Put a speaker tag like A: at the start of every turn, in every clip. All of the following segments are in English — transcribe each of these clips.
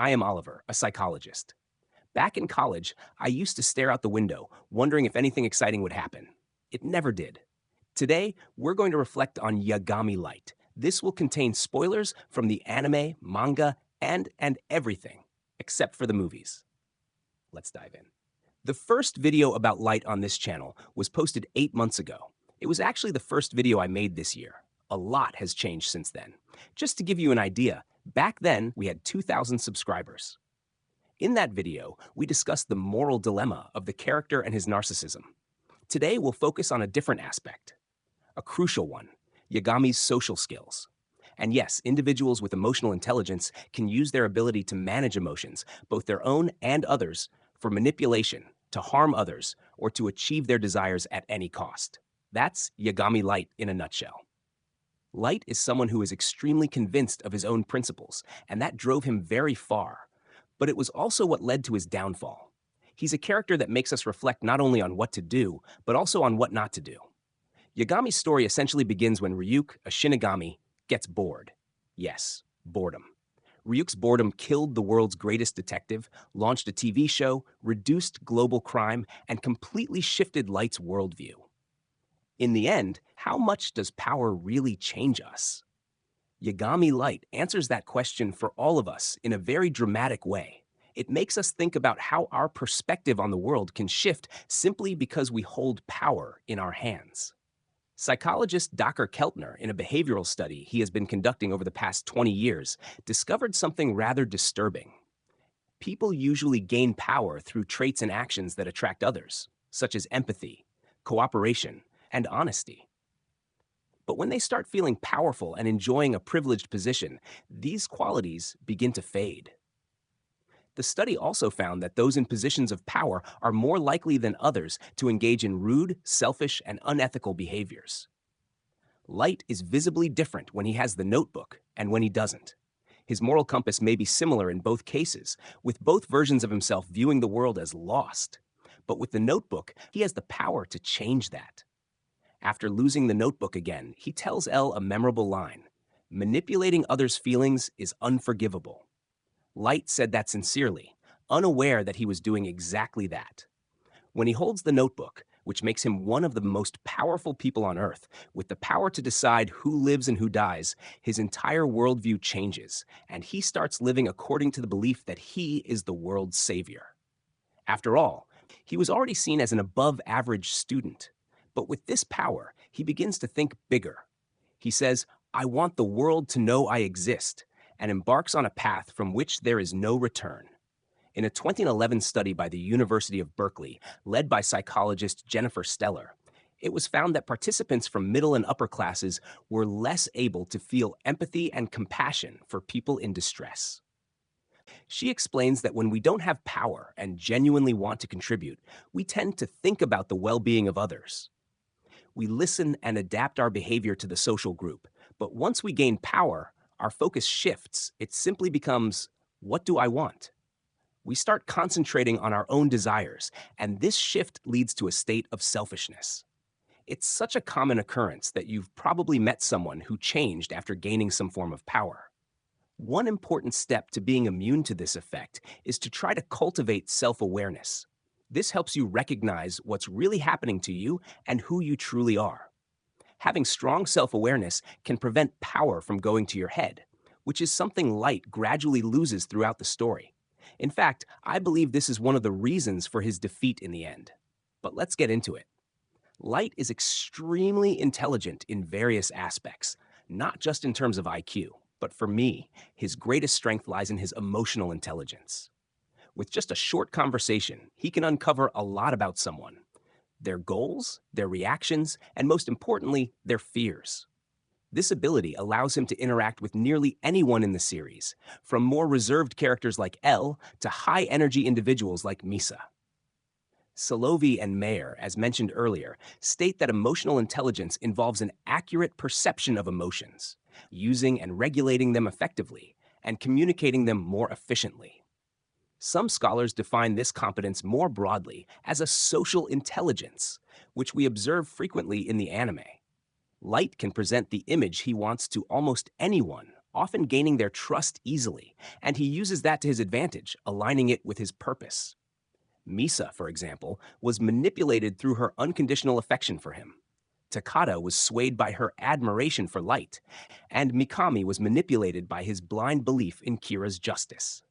A: I am Oliver, a psychologist. Back in college, I used to stare out the window, wondering if anything exciting would happen. It never did. Today, we're going to reflect on Yagami Light. This will contain spoilers from the anime, manga, and everything, except for the movies. Let's dive in. The first video about Light on this channel was posted 8 months ago. It was actually the first video I made this year. A lot has changed since then. Just to give you an idea, back then we had 2,000 subscribers. In that video, we discussed the moral dilemma of the character and his narcissism. Today, we'll focus on a different aspect, a crucial one, Yagami's social skills. And yes, individuals with emotional intelligence can use their ability to manage emotions, both their own and others, for manipulation, to harm others, or to achieve their desires at any cost. That's Yagami Light in a nutshell. Light is someone who is extremely convinced of his own principles, and that drove him very far. But it was also what led to his downfall. He's a character that makes us reflect not only on what to do, but also on what not to do. Yagami's story essentially begins when Ryuk, a Shinigami, gets bored. Yes, boredom. Ryuk's boredom killed the world's greatest detective, launched a TV show, reduced global crime, and completely shifted Light's worldview. In the end, how much does power really change us? Yagami Light answers that question for all of us in a very dramatic way. It makes us think about how our perspective on the world can shift simply because we hold power in our hands. Psychologist Dr. Keltner, in a behavioral study he has been conducting over the past 20 years, discovered something rather disturbing. People usually gain power through traits and actions that attract others, such as empathy, cooperation, and honesty. But when they start feeling powerful and enjoying a privileged position, these qualities begin to fade. The study also found that those in positions of power are more likely than others to engage in rude, selfish, and unethical behaviors. Light is visibly different when he has the notebook and when he doesn't. His moral compass may be similar in both cases, with both versions of himself viewing the world as lost. But with the notebook, he has the power to change that. After losing the notebook again, he tells Elle a memorable line: "Manipulating others' feelings is unforgivable." Light said that sincerely, unaware that he was doing exactly that. When he holds the notebook, which makes him one of the most powerful people on Earth, with the power to decide who lives and who dies, his entire worldview changes, and he starts living according to the belief that he is the world's savior. After all, he was already seen as an above-average student. But with this power, he begins to think bigger. He says, "I want the world to know I exist," and embarks on a path from which there is no return. In a 2011 study by the University of Berkeley, led by psychologist Jennifer Steller, it was found that participants from middle and upper classes were less able to feel empathy and compassion for people in distress. She explains that when we don't have power and genuinely want to contribute, we tend to think about the well-being of others. We listen and adapt our behavior to the social group, but once we gain power, our focus shifts. It simply becomes, what do I want? We start concentrating on our own desires, and this shift leads to a state of selfishness. It's such a common occurrence that you've probably met someone who changed after gaining some form of power. One important step to being immune to this effect is to try to cultivate self-awareness. This helps you recognize what's really happening to you and who you truly are. Having strong self-awareness can prevent power from going to your head, which is something Light gradually loses throughout the story. In fact, I believe this is one of the reasons for his defeat in the end. But let's get into it. Light is extremely intelligent in various aspects, not just in terms of IQ, but for me, his greatest strength lies in his emotional intelligence. With just a short conversation, he can uncover a lot about someone: their goals, their reactions, and most importantly, their fears. This ability allows him to interact with nearly anyone in the series, from more reserved characters like Elle to high-energy individuals like Misa. Solovey and Mayer, as mentioned earlier, state that emotional intelligence involves an accurate perception of emotions, using and regulating them effectively, and communicating them more efficiently. Some scholars define this competence more broadly as a social intelligence, which we observe frequently in the anime. Light can present the image he wants to almost anyone, often gaining their trust easily, and he uses that to his advantage, aligning it with his purpose. Misa, for example, was manipulated through her unconditional affection for him. Takata was swayed by her admiration for Light, and Mikami was manipulated by his blind belief in Kira's justice.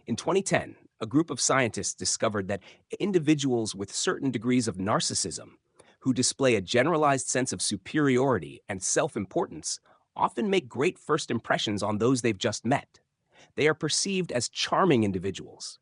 A: In 2010, a group of scientists discovered that individuals with certain degrees of narcissism, who display a generalized sense of superiority and self-importance, often make great first impressions on those they've just met. They are perceived as charming individuals.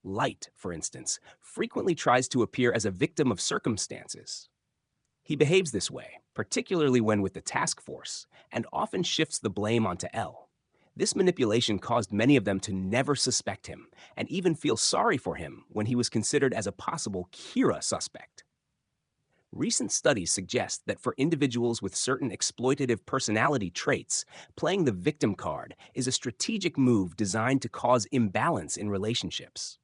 A: Light, for instance, frequently tries to appear as a victim of circumstances. He behaves this way, particularly when with the task force, and often shifts the blame onto L. This manipulation caused many of them to never suspect him, and even feel sorry for him when he was considered as a possible Kira suspect. Recent studies suggest that for individuals with certain exploitative personality traits, playing the victim card is a strategic move designed to cause imbalance in relationships.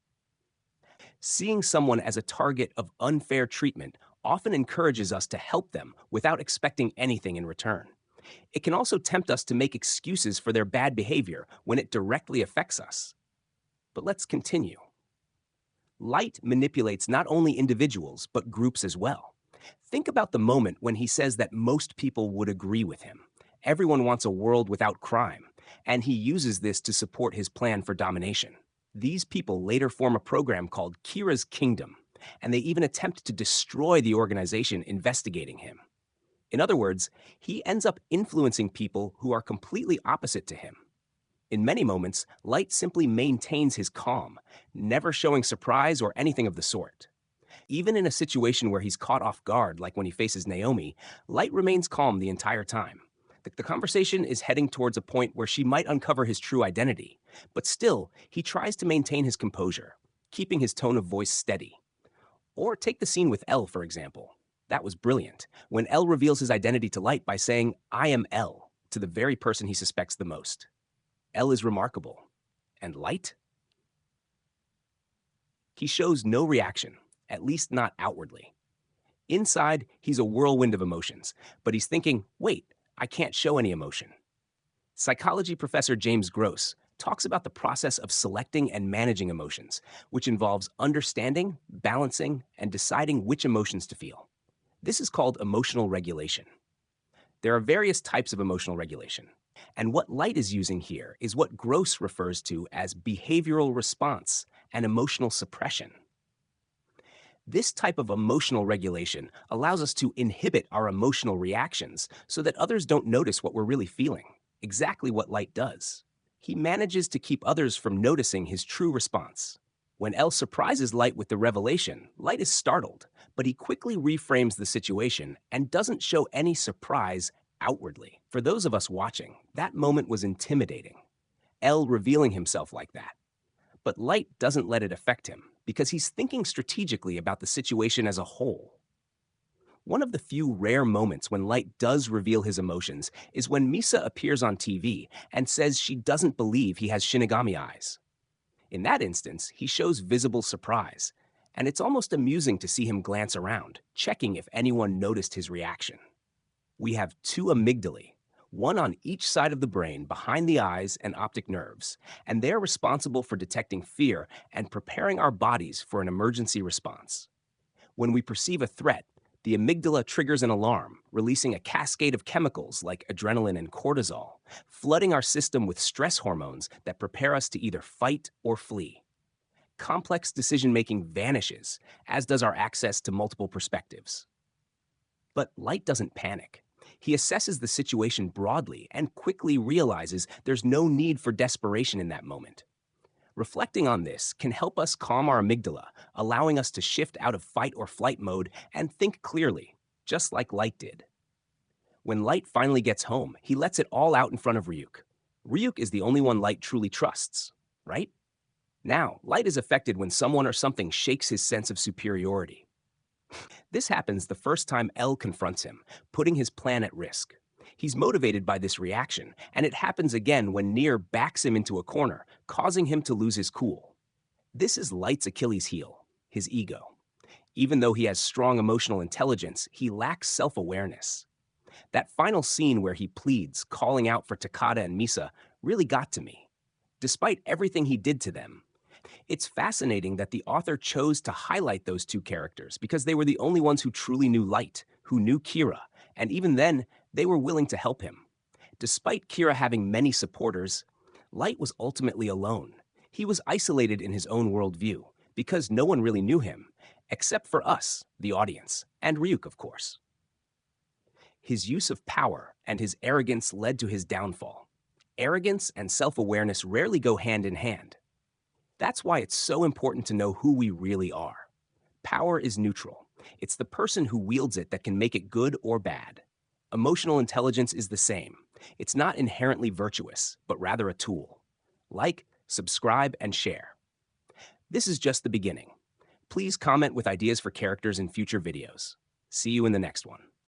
A: Seeing someone as a target of unfair treatment often encourages us to help them without expecting anything in return. It can also tempt us to make excuses for their bad behavior when it directly affects us. But let's continue. Light manipulates not only individuals, but groups as well. Think about the moment when he says that most people would agree with him. Everyone wants a world without crime, and he uses this to support his plan for domination. These people later form a program called Kira's Kingdom, and they even attempt to destroy the organization investigating him. In other words, he ends up influencing people who are completely opposite to him. In many moments, Light simply maintains his calm, never showing surprise or anything of the sort. Even in a situation where he's caught off guard, like when he faces Naomi, Light remains calm the entire time. The conversation is heading towards a point where she might uncover his true identity, but still, he tries to maintain his composure, keeping his tone of voice steady. Or take the scene with L, for example. That was brilliant, when L reveals his identity to Light by saying, "I am L," to the very person he suspects the most. L is remarkable. And Light? He shows no reaction, at least not outwardly. Inside, he's a whirlwind of emotions, but he's thinking, wait, I can't show any emotion. Psychology professor James Gross talks about the process of selecting and managing emotions, which involves understanding, balancing, and deciding which emotions to feel. This is called emotional regulation. There are various types of emotional regulation, and what Light is using here is what Gross refers to as behavioral response and emotional suppression. This type of emotional regulation allows us to inhibit our emotional reactions so that others don't notice what we're really feeling, exactly what Light does. He manages to keep others from noticing his true response. When L surprises Light with the revelation, Light is startled, but he quickly reframes the situation and doesn't show any surprise outwardly. For those of us watching, that moment was intimidating. L revealing himself like that. But Light doesn't let it affect him, because he's thinking strategically about the situation as a whole. One of the few rare moments when Light does reveal his emotions is when Misa appears on TV and says she doesn't believe he has Shinigami eyes. In that instance, he shows visible surprise, and it's almost amusing to see him glance around, checking if anyone noticed his reaction. We have two amygdalae, one on each side of the brain behind the eyes and optic nerves, and they're responsible for detecting fear and preparing our bodies for an emergency response. When we perceive a threat, the amygdala triggers an alarm, releasing a cascade of chemicals like adrenaline and cortisol, flooding our system with stress hormones that prepare us to either fight or flee. Complex decision-making vanishes, as does our access to multiple perspectives. But Light doesn't panic. He assesses the situation broadly and quickly realizes there's no need for desperation in that moment. Reflecting on this can help us calm our amygdala, allowing us to shift out of fight or flight mode and think clearly, just like Light did. When Light finally gets home, he lets it all out in front of Ryuk. Ryuk is the only one Light truly trusts, right? Now, Light is affected when someone or something shakes his sense of superiority. This happens the first time L confronts him, putting his plan at risk. He's motivated by this reaction, and it happens again when Nier backs him into a corner, causing him to lose his cool. This is Light's Achilles heel, his ego. Even though he has strong emotional intelligence, he lacks self-awareness. That final scene where he pleads, calling out for Takada and Misa, really got to me. Despite everything he did to them, it's fascinating that the author chose to highlight those two characters because they were the only ones who truly knew Light, who knew Kira, and even then, they were willing to help him. Despite Kira having many supporters, Light was ultimately alone. He was isolated in his own worldview because no one really knew him, except for us, the audience, and Ryuk, of course. His use of power and his arrogance led to his downfall. Arrogance and self-awareness rarely go hand in hand. That's why it's so important to know who we really are. Power is neutral. It's the person who wields it that can make it good or bad. Emotional intelligence is the same. It's not inherently virtuous, but rather a tool. Like, subscribe, and share. This is just the beginning. Please comment with ideas for characters in future videos. See you in the next one.